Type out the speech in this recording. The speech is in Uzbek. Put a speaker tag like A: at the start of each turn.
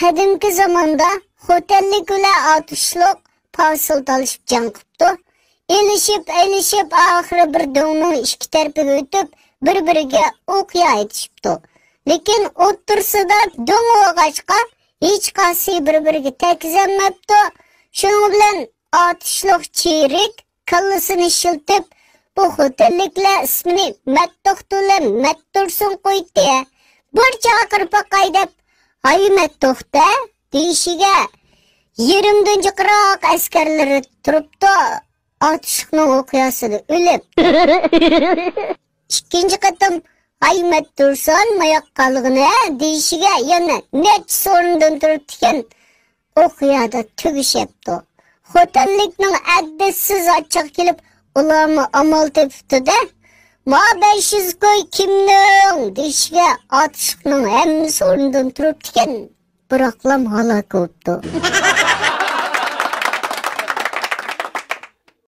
A: Qadimki zamonda xotellik ular atışlıq fasıl talışıp can qıptı. Elişip ahırı bir döngünün iki tarafıga ötüp bir-biriga o'qiya aytishibdi. Lekin o'ttirsida döng o'g'achqa hech qaysi bir-biriga tekizanmabdi. Shuning bilan atışlıq chirik kallasini shiltib bu xotelliklar ismini Mattoxtula Mattursun qo'ydi. Bir chaqirib qaydab "Ay Mattoxta" deyishiga 20 qiraq askarlari turibdi. Atışıqның o'qiyasida o'lib. İkinci qatam "Ay Mattursun mayaqqaligini" deyishiga yana necha so'rindan turib ekan o'qiyada tugishibdi. Xotellikning addissiz achchiq kelib ularni amal tepibdi-da. "Ma 500 koy kimning?" deyishiga atışıqning hammasi o'rnidan turib ekan, biroqlam halok bo'libdi.